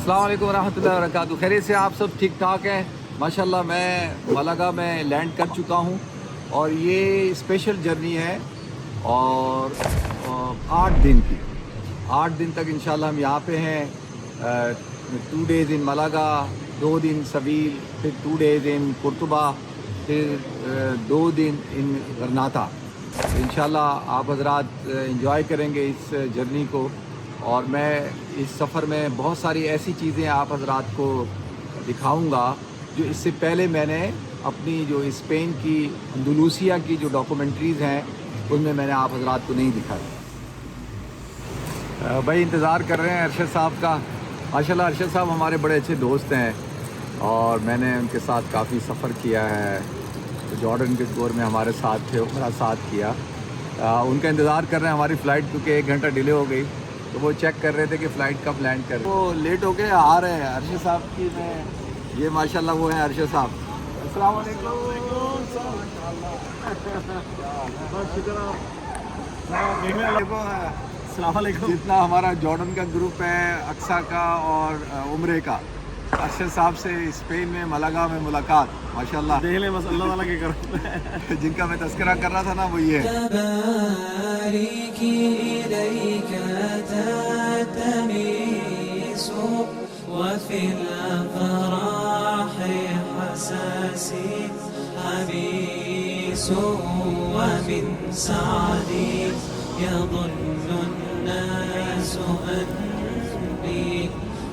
अस्सलाम वालेकुम रहमतुल्लाहि व बरकातुहू। खैरियत से आप सब ठीक ठाक हैं माशाल्लाह। मैं मलागा में लैंड कर चुका हूँ और ये स्पेशल जर्नी है और 8 दिन की। 8 दिन तक इंशाल्लाह हम यहाँ पे हैं। 2 डेज़ इन मलागा, 2 दिन सवील, फिर 2 डेज़ इन कुर्तुबा, फिर 2 दिन इन गरनाता। इंशाल्लाह आप हज़रात इंजॉय करेंगे इस जर्नी को और मैं इस सफ़र में बहुत सारी ऐसी चीज़ें आप हज़रात को दिखाऊंगा जो इससे पहले मैंने अपनी जो स्पेन की अंदलूसिया की जो डॉक्यूमेंट्रीज़ हैं उनमें मैंने आप हज़रात को नहीं दिखाई। भाई इंतज़ार कर रहे हैं अरशद साहब का। माशाल्लाह अरशद साहब हमारे बड़े अच्छे दोस्त हैं और मैंने उनके साथ काफ़ी सफ़र किया है। तो जॉर्डन के टूर में हमारे साथ थे, मेरा साथ किया। उनका इंतज़ार कर रहे हैं हमारी फ़्लाइट, क्योंकि 1 घंटा डिले हो गई तो वो चेक कर रहे थे कि फ़्लाइट कब लैंड करे। वो लेट हो गए, आ रहे हैं अरशद साहब की। मैं ये माशाल्लाह वो हैं अरशद साहब। अस्सलाम वालेकुम। अस्सलाम वालेकुम। जितना हमारा जॉर्डन का ग्रुप है, अक्सा का और उम्रे का, अरशद साहब से स्पेन में मलागा में मुलाकात माशाल्लाह। देख ले बस अल्लाह ताला के करम। जिनका मैं तज़किरा कर रहा था ना वो ये है।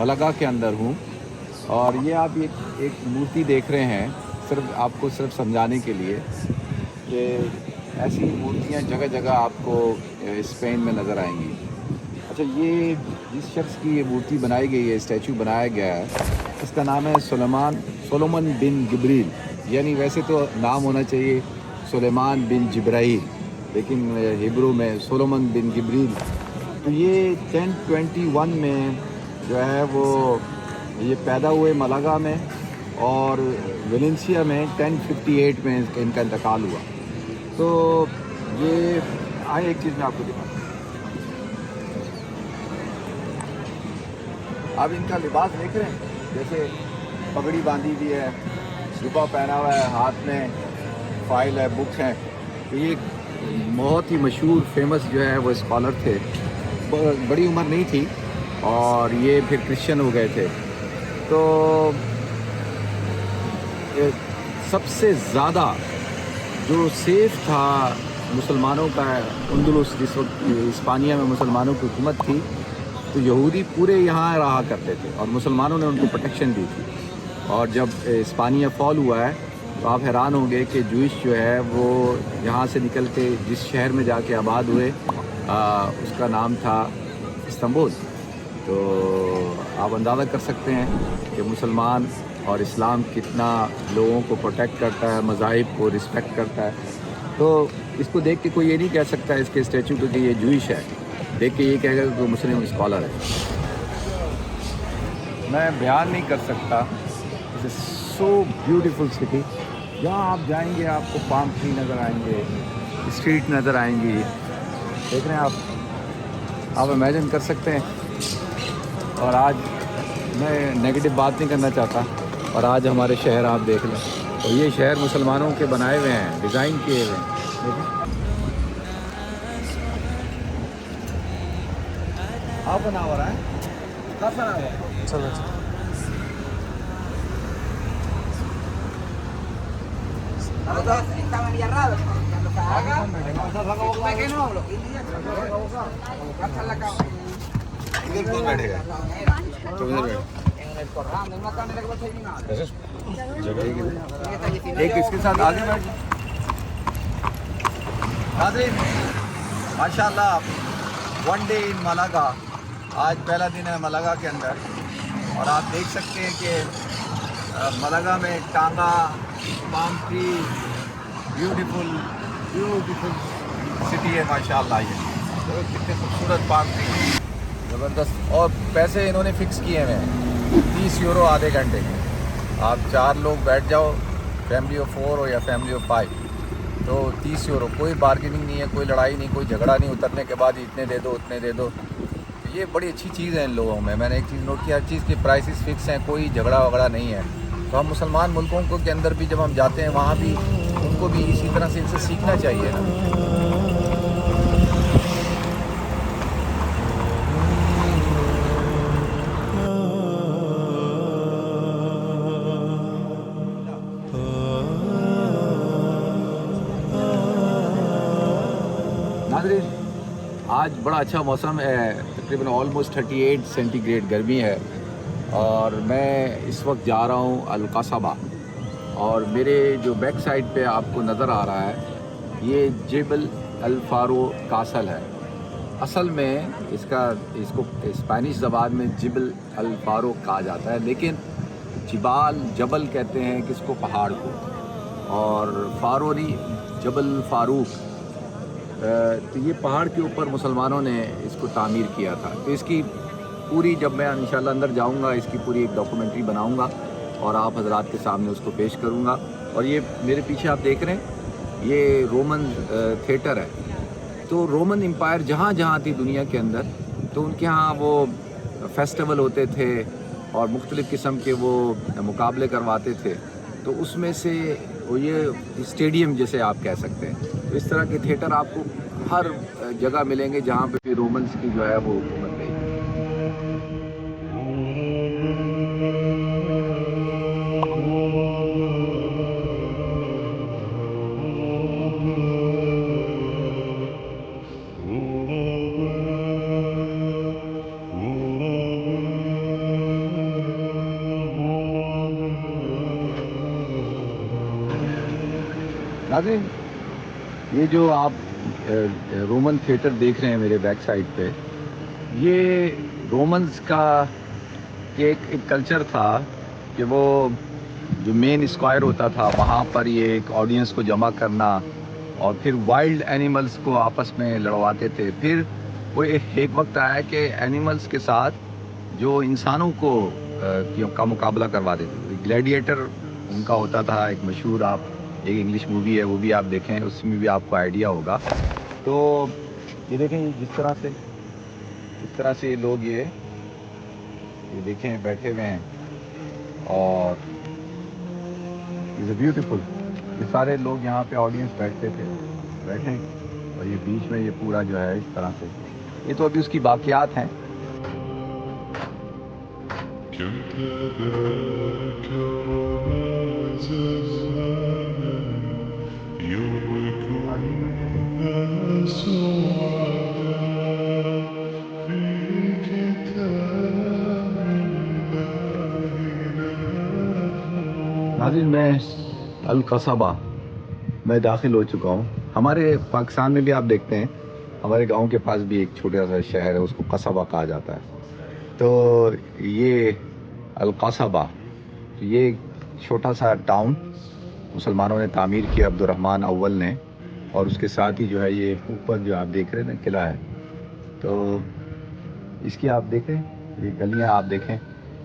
मलागा के अंदर हूँ और ये आप एक मूर्ति देख रहे हैं आपको सिर्फ समझाने के लिए कि ऐसी मूर्तियाँ जगह जगह आपको स्पेन में नज़र आएंगी। अच्छा, ये जिस शख्स की ये मूर्ति बनाई गई है, स्टैचू बनाया गया है, इसका नाम है सोलोमन बिन जिब्रील। यानी वैसे तो नाम होना चाहिए सुलेमान बिन जिब्राइल, लेकिन हिब्रू में सोलोमन बिन जिब्रील। तो ये 1021 में जो है वो ये पैदा हुए मलागा में और वेलेंसिया में 1058 में इनका इंतकाल हुआ। तो ये एक चीज़ मैं आपको दिखाता हूँ। आप इनका लिबास देख रहे हैं, जैसे पगड़ी बांधी हुई है, जुब्बा पहना हुआ है, हाथ में फाइल है, बुक्स हैं। तो ये बहुत ही मशहूर फेमस जो है वो स्कॉलर थे। बड़ी उम्र नहीं थी और ये फिर क्रिश्चियन हो गए थे। तो सबसे ज़्यादा जो सेफ था मुसलमानों का अंदलुस, जिस वक्त इस्पानिया में मुसलमानों की हुकूमत थी, तो यहूदी पूरे यहाँ रहा करते थे और मुसलमानों ने उनको प्रोटेक्शन दी थी। और जब इस्पानिया फॉल हुआ है तो आप हैरान होंगे कि जूइश जो है वो यहाँ से निकल के जिस शहर में जाके आबाद हुए उसका नाम था इस्तांबुल। तो आप अंदाज़ा कर सकते हैं कि मुसलमान और इस्लाम कितना लोगों को प्रोटेक्ट करता है, मज़ाहिब को रिस्पेक्ट करता है। तो इसको देख के कोई ये नहीं कह सकता इसके स्टैचू को कि ये जूइश है, देख के ये कहेगा कि मुस्लिम स्कॉलर है। मैं बयान नहीं कर सकता। It's so beautiful city. जहाँ आप जाएंगे आपको पाम ट्री नज़र आएंगे, स्ट्रीट नज़र आएंगी। देख रहे हैं आप इमेजिन कर सकते हैं। और आज मैं नेगेटिव बात नहीं करना चाहता, और आज हमारे शहर आप देख लें, और ये शहर मुसलमानों के बनाए हुए हैं, डिज़ाइन किए हुए हैं। हाफ एन आवर है, चलो इधर कौन बैठेगा? तो इधर बैठ। एक इसके साथ आगे बैठ। माशाल्लाह 1 डे इन मलागा। आज पहला दिन है मलागा के अंदर और आप देख सकते हैं कि मलागा में टांगा, पाम ट्री, ब्यूटीफुल सिटी है माशाल्लाह। ये कितने खूबसूरत पाम ट्री, ज़बरदस्त। और पैसे इन्होंने फ़िक्स किए हैं 30 यूरो आधे घंटे के। आप 4 लोग बैठ जाओ, फैमिली ऑफ 4 हो या फैमिली ऑफ 5, तो 30 यूरो। कोई बार्गेनिंग नहीं है, कोई लड़ाई नहीं, कोई झगड़ा नहीं, उतरने के बाद इतने दे दो उतने दे दो। तो ये बड़ी अच्छी चीज़ है इन लोगों में। मैंने एक चीज़ नोट की, हर चीज़ की प्राइसेस फिक्स हैं, कोई झगड़ा वगड़ा नहीं है। तो हम मुसलमान मुल्कों को के अंदर भी जब हम जाते हैं वहाँ भी उनको भी इसी तरह से इनसे सीखना चाहिए ना। नाज़रीन, आज बड़ा अच्छा मौसम है, तकरीबन ऑलमोस्ट 38 सेंटीग्रेड गर्मी है और मैं इस वक्त जा रहा हूँ अल-क़सबा। और मेरे जो बैक साइड पे आपको नज़र आ रहा है ये जिबल अल-फ़ारो कासल है। असल में इसको स्पेनिश ज़बान में जिबल अल-फ़ारो कहा जाता है, लेकिन जबल कहते हैं किसको, पहाड़ को, और फ़ारोनी जबल फ़ारूक। तो ये पहाड़ के ऊपर मुसलमानों ने इसको तामीर किया था। तो इसकी पूरी, जब मैं इंशाल्लाह अंदर जाऊंगा, इसकी पूरी एक डॉक्यूमेंट्री बनाऊंगा और आप हजरात के सामने उसको पेश करूंगा। और ये मेरे पीछे आप देख रहे हैं, ये रोमन थिएटर है। तो रोमन एम्पायर जहाँ जहाँ थी दुनिया के अंदर, तो उनके यहाँ वो फेस्टिवल होते थे और मुख्तलिफ़ किस्म के वो मुकाबले करवाते थे। तो उसमें से वो ये स्टेडियम जैसे आप कह सकते हैं। तो इस तरह के थिएटर आपको हर जगह मिलेंगे जहाँ पे भी रोमन्स की जो है वो हुकूमत रही। नाज़रीन, ये जो आप रोमन थिएटर देख रहे हैं मेरे बैक साइड पे, ये रोमन्स का एक कल्चर था कि वो जो मेन स्क्वायर होता था वहाँ पर ये एक ऑडियंस को जमा करना और फिर वाइल्ड एनिमल्स को आपस में लड़वाते थे। फिर वो एक वक्त आया कि एनिमल्स के साथ जो इंसानों को का मुकाबला करवाते थे। ग्लैडिएटर उनका होता था, एक मशहूर, आप एक इंग्लिश मूवी है वो भी आप देखें, उसमें भी आपको आइडिया होगा। तो ये देखें, इस तरह से लोग ये देखें बैठे हुए हैं और इज़ ब्यूटीफुल। ये सारे लोग यहाँ पे ऑडियंस बैठे और ये बीच में ये पूरा जो है इस तरह से, ये तो अभी उसकी बाकियात हैं। नाज़रीन, मैं अल-क़सबा मैं दाखिल हो चुका हूँ। हमारे पाकिस्तान में भी आप देखते हैं, हमारे गांव के पास भी एक छोटा सा शहर है, उसको क़सबा कहा जाता है। तो ये अल-क़सबा, तो ये छोटा सा टाउन मुसलमानों ने तामीर किया, अब्दुर्रहमान अव्वल ने। और उसके साथ ही जो है ये ऊपर जो आप देख रहे हैं ना, किला है। तो इसकी आप देखें, ये गलियाँ आप देखें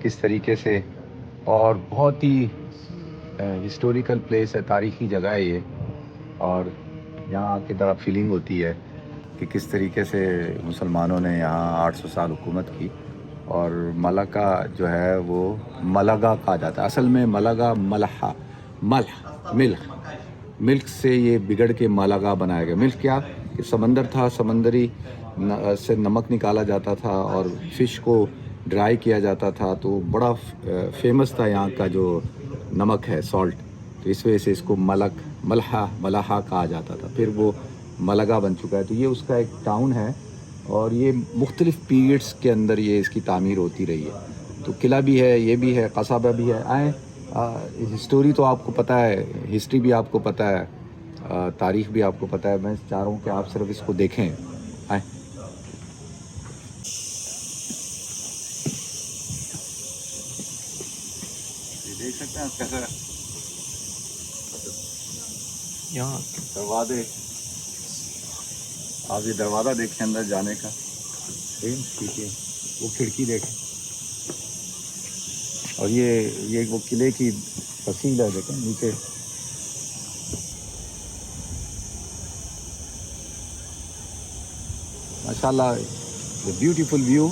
किस तरीके से, और बहुत ही हिस्टोरिकल प्लेस है, तारीख़ी जगह है ये। और यहाँ की तरह फीलिंग होती है कि किस तरीके से मुसलमानों ने यहाँ 800 साल हुकूमत की। और मलका जो है वो मलगा कहा जाता है। असल में मलगा मलहा, मिल्क से ये बिगड़ के मलगा बनाया गया। मिल्क क्या कि समंदर था, समंदरी से नमक निकाला जाता था और फ़िश को ड्राई किया जाता था। तो बड़ा फेमस था यहाँ का जो नमक है, सॉल्ट। तो इस वजह से इसको मलहा कहा जाता था। फिर वो मलगा बन चुका है। तो ये उसका एक टाउन है और ये मुख्तलिफ़ पीरियड्स के अंदर ये इसकी तामीर होती रही है। तो किला भी है, ये भी है, क़सबा भी है। आए, हिस्टोरी तो आपको पता है, हिस्ट्री भी आपको पता है, तारीख़ भी आपको पता है। मैं चाह रहा हूँ कि आप सिर्फ इसको देखें। आए, देख सकते हैं कैसा यहाँ दरवाजे, आप ये दरवाज़ा देखें अंदर जाने का, ठीक है, वो खिड़की देखें और ये वो किले की तफसील है, देखें नीचे। माशाल्लाह ब्यूटीफुल व्यू,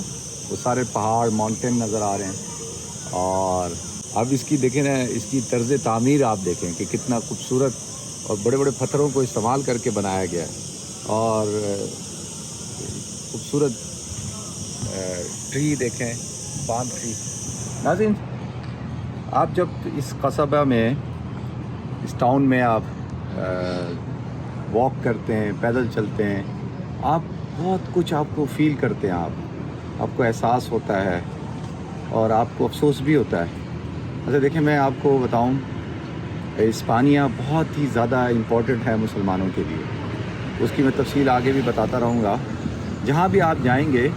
वो सारे पहाड़ माउंटेन नज़र आ रहे हैं। और अब इसकी देखें ना, इसकी तर्ज़ तामीर आप देखें कि कितना खूबसूरत और बड़े बड़े पत्थरों को इस्तेमाल करके बनाया गया है। और खूबसूरत ट्री देखें, पाम ट्री। नाज़रीन, आप जब इस कस्बा में, इस टाउन में आप वॉक करते हैं, पैदल चलते हैं, आप बहुत कुछ आपको फ़ील करते हैं, आपको एहसास होता है और आपको अफसोस भी होता है। अच्छा देखिए, मैं आपको बताऊं, इस्पानिया बहुत ही ज़्यादा इम्पोर्टेंट है मुसलमानों के लिए। उसकी मैं तफसील आगे भी बताता रहूँगा। जहाँ भी आप जाएंगे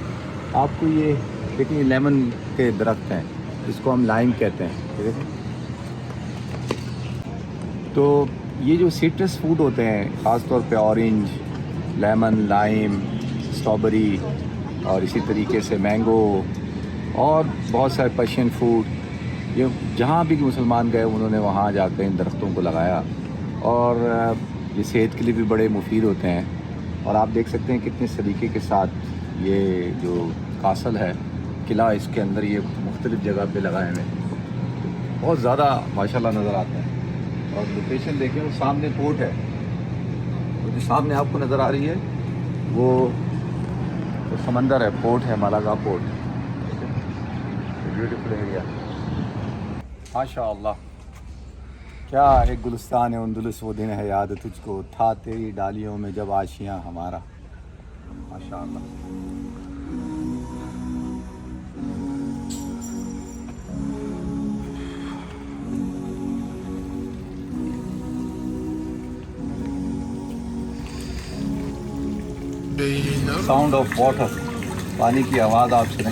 आपको ये देखिए, लेमन के दरख्त हैं, इसको हम लाइम कहते हैं। ये देखें, तो ये जो सिट्रस फूड होते हैं, ख़ास तौर पे ऑरेंज, लेमन, लाइम, स्ट्रॉबेरी और इसी तरीके से मैंगो और बहुत सारे पर्शियन फूड, ये जहाँ भी मुसलमान गए उन्होंने वहाँ जाकर इन दरख्तों को लगाया। और ये सेहत के लिए भी बड़े मुफीद होते हैं। और आप देख सकते हैं कितने सलीके के साथ ये जो कासल है, किला, इसके अंदर ये मुख्तलिफ़ जगह पे लगाए हुए हैं, बहुत ज़्यादा माशाल्लाह नज़र आते हैं। और लोकेशन देखें, वो सामने पोर्ट है, तो जो सामने आपको नज़र आ रही है वो तो समंदर है, पोर्ट है, मालागा पोर्ट। ब्यूटीफुल एरिया, माशाअल्लाह। क्या एक गुलिस्तान है उंदुलुस, वो दिन है याद तुझको, था तेरी डालियों में जब आशियाँ हमारा। माशाअल्लाह। साउंड ऑफ वाटर, पानी की आवाज़ आप सुने।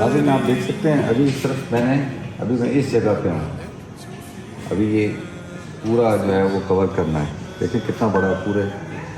नाज़रीन, आप देख सकते हैं अभी सिर्फ अभी मैं इस जगह पे हूँ। अभी ये पूरा जो है वो कवर करना है। देखिए कितना बड़ा पूरे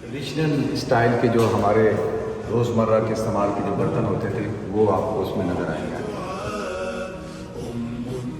ट्रेडिशनल स्टाइल के जो हमारे रोज़मर्रा के इस्तेमाल के जो बर्तन होते थे वो आपको उसमें नज़र आएंगे।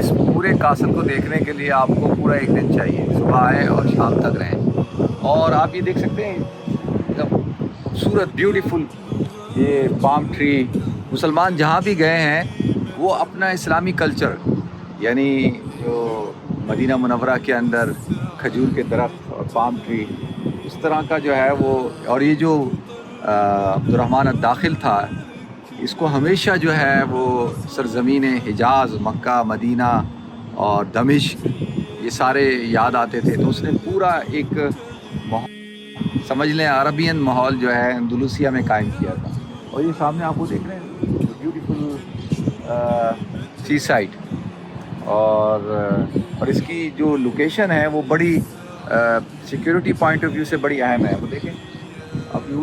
इस पूरे कासल को देखने के लिए आपको पूरा एक दिन चाहिए, सुबह आए और शाम तक रहें। और आप ये देख सकते हैं खूबसूरत ब्यूटीफुल ये पाम ट्री। मुसलमान जहाँ भी गए हैं वो अपना इस्लामी कल्चर, यानी जो मदीना मुनव्वरा के अंदर खजूर के दरख्त और पाम ट्री, इस तरह का जो है वो। और ये जो अब्दुर्रहमान दाखिल था, इसको हमेशा जो है वो सरज़मीन हिजाज़, मक्का, मदीना और दमिश्क, ये सारे याद आते थे। तो उसने पूरा एक समझ लें अरबियन माहौल जो है अंदलुसिया में कायम किया था। और ये सामने आपको देख रहे हैं ब्यूटीफुल सी साइड। और इसकी जो लोकेशन है वो बड़ी सिक्योरिटी पॉइंट ऑफ व्यू से बड़ी अहम है। वो देखें, अभी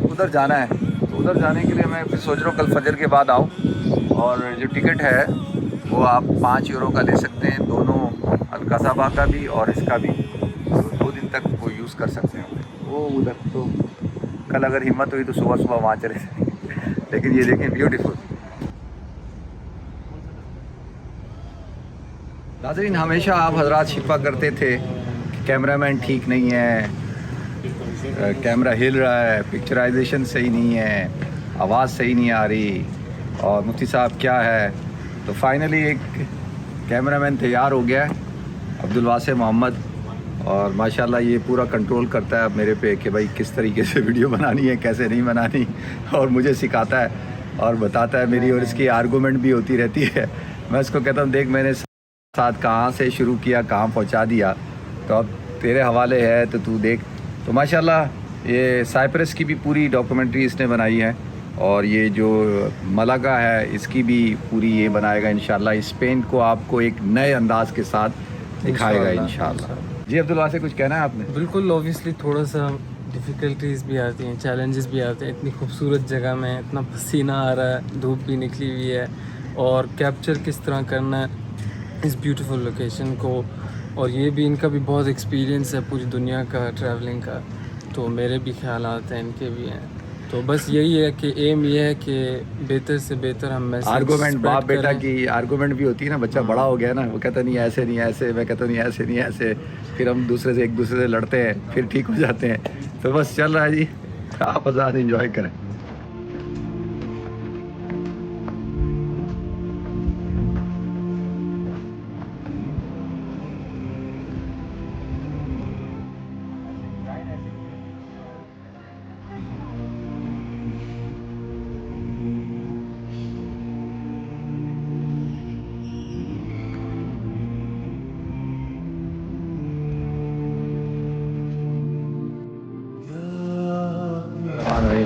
उधर जाना है, तो उधर जाने के लिए मैं फिर सोच रहा हूँ कल फजर के बाद आऊँ। और जो टिकट है वो आप 5 यूरो का ले सकते हैं, दोनों अलकसाबा का भी और इसका भी। 2 दिन तक वो यूज़ कर सकते हैं वो उधर। तो कल अगर हिम्मत हुई तो सुबह सुबह वहाँ चले जाएंगे। लेकिन ये देखें ब्यूटीफुल। नाज़रीन, हमेशा आप हजरात शिकवा करते थे कि कैमरामैन ठीक नहीं है, कैमरा हिल रहा है, पिक्चराइजेशन सही नहीं है, आवाज़ सही नहीं आ रही, और मुफ्ती साहब क्या है। तो फाइनली एक कैमरामैन तैयार हो गया है, अब्दुल वासे मोहम्मद, और माशाल्लाह ये पूरा कंट्रोल करता है अब मेरे पे कि भाई किस तरीके से वीडियो बनानी है, कैसे नहीं बनानी, और मुझे सिखाता है और बताता है। मेरी और इसकी आर्गूमेंट भी होती रहती है। मैं इसको कहता हूँ देख मैंने साथ कहाँ से शुरू किया, कहाँ पहुँचा दिया, तो अब तेरे हवाले है तो तू देख। तो माशाल्लाह ये साइप्रस की भी पूरी डॉक्यूमेंट्री इसने बनाई है, और ये जो मलागा है इसकी भी पूरी ये बनाएगा इंशाल्लाह। स्पेन को आपको एक नए अंदाज के साथ दिखाएगा इंशाल्लाह। जी अब्दुल्ला से कुछ कहना है आपने? बिल्कुल, ऑब्वियसली थोड़ा सा डिफ़िकल्टीज़ भी आती हैं, चैलेंजेस भी आते हैं। इतनी खूबसूरत जगह में इतना पसीना आ रहा है, धूप भी निकली हुई है, और कैप्चर किस तरह करना है इस ब्यूटीफुल लोकेशन को। और ये भी इनका भी बहुत एक्सपीरियंस है पूरी दुनिया का ट्रैवलिंग का, तो मेरे भी ख्यालात हैं, इनके भी हैं। तो बस यही है कि एम ये है कि बेहतर से बेहतर हम मैसेज आर्गूमेंट बाप बेटा करें। की आर्गूमेंट भी होती है ना, बच्चा बड़ा हो गया ना, वो कहता नहीं ऐसे नहीं ऐसे, मैं कहता नहीं ऐसे नहीं ऐसे, फिर हम एक दूसरे से लड़ते हैं, फिर ठीक हो जाते हैं। तो बस चल रहा है जी, आप आज़ाद एंजॉय करें।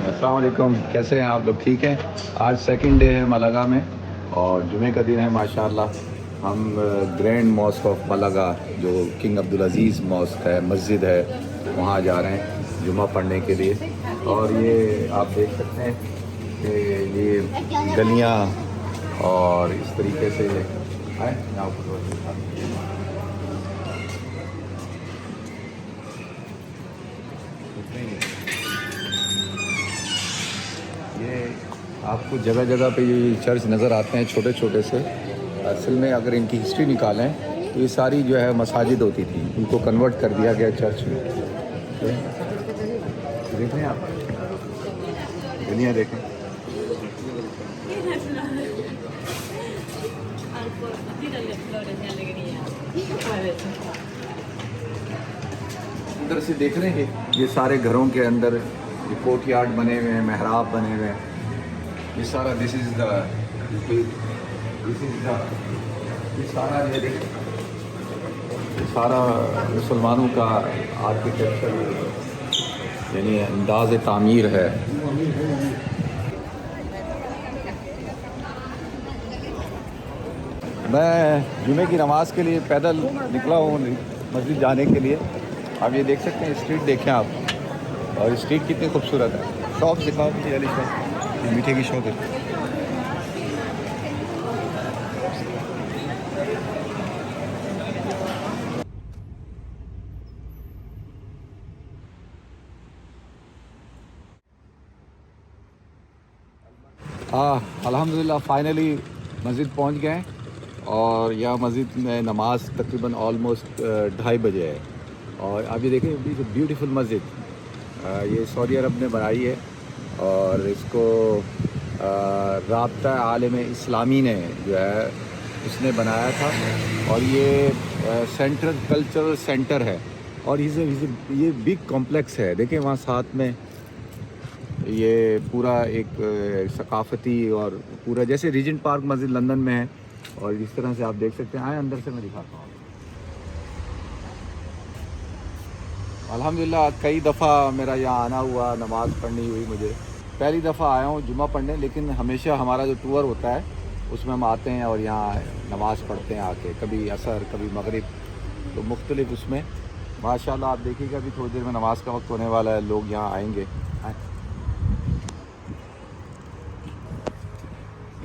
अस्सलाम वालेकुम, कैसे हैं आप लोग? ठीक हैं? आज सेकंड डे है मलागा में, और जुमे का दिन है माशाल्लाह। हम ग्रैंड मॉस्क ऑफ मलागा, जो किंग अब्दुल अज़ीज़ मॉस्क है, मस्जिद है, वहाँ जा रहे हैं जुमा पढ़ने के लिए। और ये आप देख सकते हैं कि ये गलियाँ और इस तरीके से है। ये आपको जगह जगह पे ये चर्च नज़र आते हैं छोटे छोटे से। असल में अगर इनकी हिस्ट्री निकालें तो ये सारी जो है मसाजिद होती थी, उनको कन्वर्ट कर दिया गया चर्च में। देख रहे हैं आप, दुनिया देखें। अंदर से देख रहे हैं ये सारे घरों के अंदर ये कोर्टयार्ड बने हुए हैं, मेहराब बने हुए हैं। ये सारा दिस इज़ द ये सारा ये सारा मुसलमानों का आर्किटेक्चर यानी अंदाज़ तामीर है। मैं जुमे की नमाज़ के लिए पैदल निकला हूँ मस्जिद जाने के लिए। आप ये देख सकते हैं, स्ट्रीट देखें आप, और स्ट्रीट कितनी खूबसूरत है। शॉप दिखाओ मुझे, वाली शॉप, ये मीठे की शॉप है। अल्हम्दुलिल्लाह फाइनली मस्जिद पहुंच गए, और यह मस्जिद में नमाज तकरीबन ऑलमोस्ट 2:30 बजे है। और आप ये देखें ब्यूटीफुल मस्जिद, ये सऊदी अरब ने बनाई है, और इसको राब्ता आलम इस्लामी ने जो है उसने बनाया था। और ये सेंट्रल कल्चरल सेंटर है, और ये बिग कॉम्प्लेक्स है। देखें वहाँ साथ में ये पूरा एक सकाफ़ती और पूरा जैसे रीजेंट पार्क मस्जिद लंदन में है, और इस तरह से आप देख सकते हैं। आए अंदर से मैं दिखाता हूँ। अल्हम्दुलिल्लाह कई दफ़ा मेरा यहाँ आना हुआ, नमाज़ पढ़नी हुई मुझे। पहली दफ़ा आया हूँ जुमा पढ़ने, लेकिन हमेशा हमारा जो टूर होता है उसमें हम आते हैं और यहाँ नमाज़ पढ़ते हैं आके, कभी असर कभी मगरिब, तो मुख्तलिफ उसमें माशाल्लाह। आप देखिएगा अभी थोड़ी देर में नमाज़ का वक्त होने वाला है, लोग यहाँ आएंगे।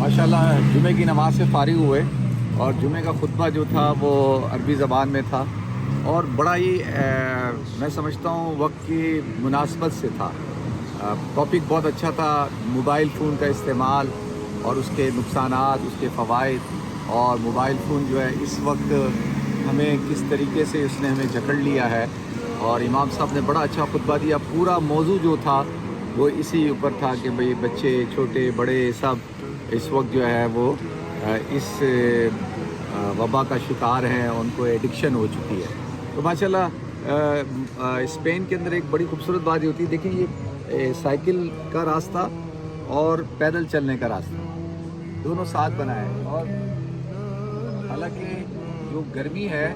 माशाल्लाह जुमे की नमाज से फारिग हुए और जुमे का खुतबा जो था वो अरबी ज़बान में था और बड़ा ही मैं समझता हूँ वक्त की मुनासबत से था। टॉपिक बहुत अच्छा था, मोबाइल फ़ोन का इस्तेमाल और उसके नुकसानात, उसके फ़वाइद, और मोबाइल फ़ोन जो है इस वक्त हमें किस तरीके से उसने हमें जकड़ लिया है। और इमाम साहब ने बड़ा अच्छा खुतबा दिया। पूरा मौजू जो था वो इसी ऊपर था कि भाई बच्चे छोटे बड़े सब इस वक्त जो है वो इस वबा का शिकार हैं, उनको एडिक्शन हो चुकी है। तो माशाल्लाह स्पेन के अंदर एक बड़ी खूबसूरत बात ये होती है, देखिए ये साइकिल का रास्ता और पैदल चलने का रास्ता दोनों साथ बना है। और हालांकि जो गर्मी है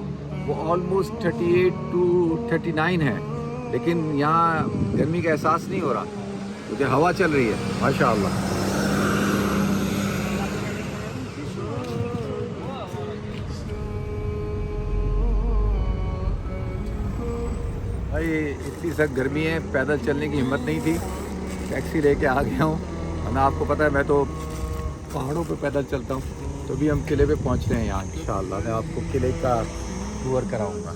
वो ऑलमोस्ट 38 to 39 है, लेकिन यहाँ गर्मी का एहसास नहीं हो रहा क्योंकि हवा चल रही है माशाअल्लाह। भाई इतनी सख्त गर्मी है, पैदल चलने की हिम्मत नहीं थी, टैक्सी लेके आ गया हूँ। वरना आपको पता है मैं तो पहाड़ों पे पैदल चलता हूँ। तो भी हम किले पे पहुँच रहे हैं यहाँ, इंशाअल्लाह मैं आपको किले का टूर कराऊँगा।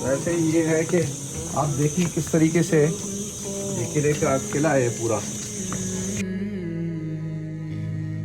वैसे ये है कि आप देखिए किस तरीके से ये किले का किला है पूरा।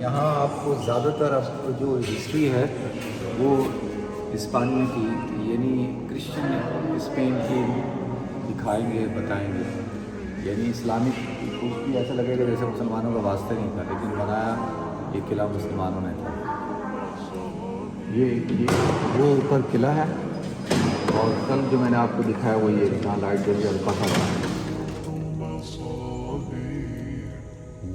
यहाँ आपको ज़्यादातर अब जो हिस्ट्री है वो हिस्पानिया की यानी क्रिश्चियन स्पेन की दिखाएंगे, बताएंगे। यानी इस्लामिक कुछ भी ऐसा लगेगा जैसे मुसलमानों का वास्ता नहीं था, लेकिन बनाया ये किला मुसलमानों ने था। ये वो ऊपर किला है और कल जो मैंने आपको दिखाया वो ये जहाँ लाइट जल रही है पता था।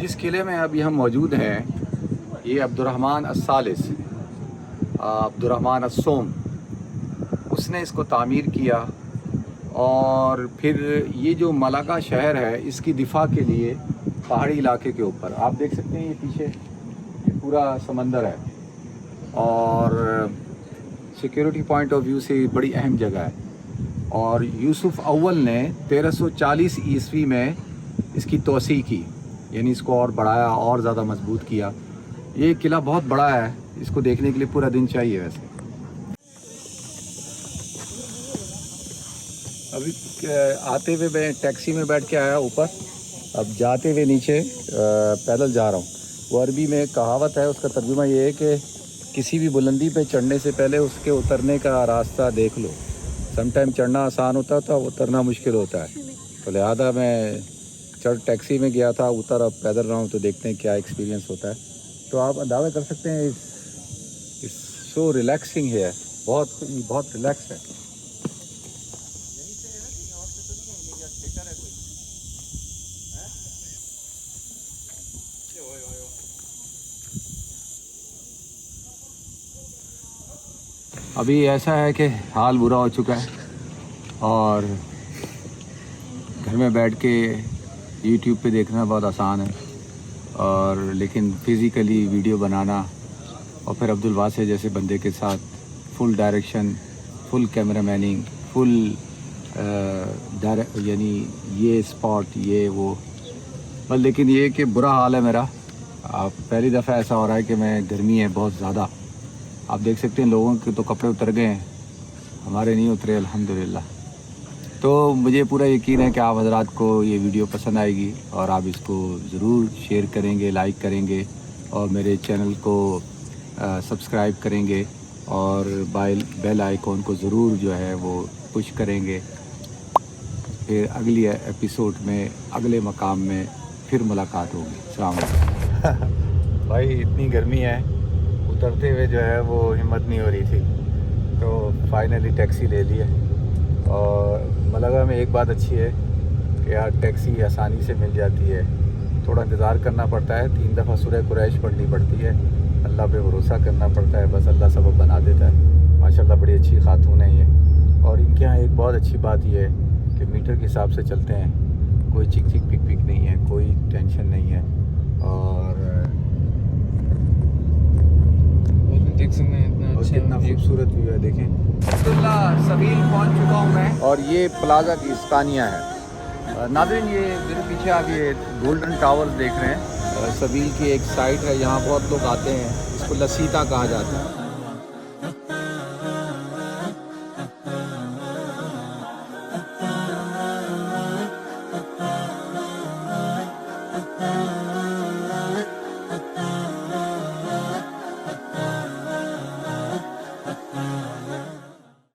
जिस किले में अभी हम मौजूद हैं ये अब्दुर्रहमान अस्सालिस, अब्दुर्रहमान अस्सोम, उसने इसको तामीर किया। और फिर ये जो मलागा शहर है इसकी दिफा के लिए पहाड़ी इलाके के ऊपर आप देख सकते हैं ये पीछे ये पूरा समंदर है और सिक्योरिटी पॉइंट ऑफ व्यू से बड़ी अहम जगह है। और यूसुफ अव्वल ने 1340 ईस्वी में इसकी तोसी की, यानी इसको और बढ़ाया और ज़्यादा मजबूत किया। ये किला बहुत बड़ा है, इसको देखने के लिए पूरा दिन चाहिए। वैसे अभी आते हुए मैं टैक्सी में बैठ के आया ऊपर, अब जाते हुए नीचे पैदल जा रहा हूँ। वो अरबी में एक कहावत है, उसका तर्जुमा ये है कि किसी भी बुलंदी पे चढ़ने से पहले उसके उतरने का रास्ता देख लो। समटाइम चढ़ना आसान होता है तो उतरना मुश्किल होता है। तो लिहाजा मैं चढ़ टैक्सी में गया था, उतर अब पैदल रहा हूँ, तो देखते हैं क्या एक्सपीरियंस होता है। तो आप अंदाज़ा कर सकते हैं इस सो रिलैक्सिंग है, बहुत रिलैक्स है। अभी ऐसा है कि हाल बुरा हो चुका है और घर में बैठ के YouTube पे देखना बहुत आसान है, और लेकिन फिज़िकली वीडियो बनाना और फिर अब्दुल वासे जैसे बंदे के साथ फुल डायरेक्शन, फुल कैमरामैनिंग, फुल यानी ये स्पॉट ये वो, बस लेकिन ये कि बुरा हाल है मेरा। आप पहली दफ़ा ऐसा हो रहा है कि मैं गर्मी है बहुत ज़्यादा, आप देख सकते हैं लोगों के तो कपड़े उतर गए हैं, हमारे नहीं उतरे अल्हम्दुलिल्लाह। तो मुझे पूरा यकीन है कि आप हज़रात को ये वीडियो पसंद आएगी और आप इसको ज़रूर शेयर करेंगे, लाइक करेंगे और मेरे चैनल को सब्सक्राइब करेंगे और बेल आइकॉन को ज़रूर जो है वो पुश करेंगे। फिर अगली एपिसोड में अगले मकाम में फिर मुलाकात होगी। अस्सलाम वालेकुम। भाई इतनी गर्मी है, उतरते हुए जो है वो हिम्मत नहीं हो रही थी, तो फाइनली टैक्सी ले ली है। और मलगा में एक बात अच्छी है कि यार टैक्सी आसानी से मिल जाती है, थोड़ा इंतज़ार करना पड़ता है, 3 दफ़ा सूरह कुरैश पढ़नी पड़ती है, अल्लाह पे भरोसा करना पड़ता है, बस अल्लाह सबब बना देता है। माशाल्लाह बड़ी अच्छी खातून है ये। और इनके यहाँ एक बहुत अच्छी बात ये है कि मीटर के हिसाब से चलते हैं, कोई चिक चिक पिक पिक नहीं है, कोई टेंशन नहीं है। और देख सकते हैं इतना और अच्छा कितना व्यू। खूबसूरत व्यू है, देखें। अब्दुल्ला सबील पहुंच चुका हूं मैं, और ये प्लाजा की इस्तानिया है। नाज़रीन ये मेरे पीछे आप ये गोल्डन टावर देख रहे हैं, सबील की एक साइट है, यहाँ बहुत लोग आते हैं, इसको लसीता कहा जाता है।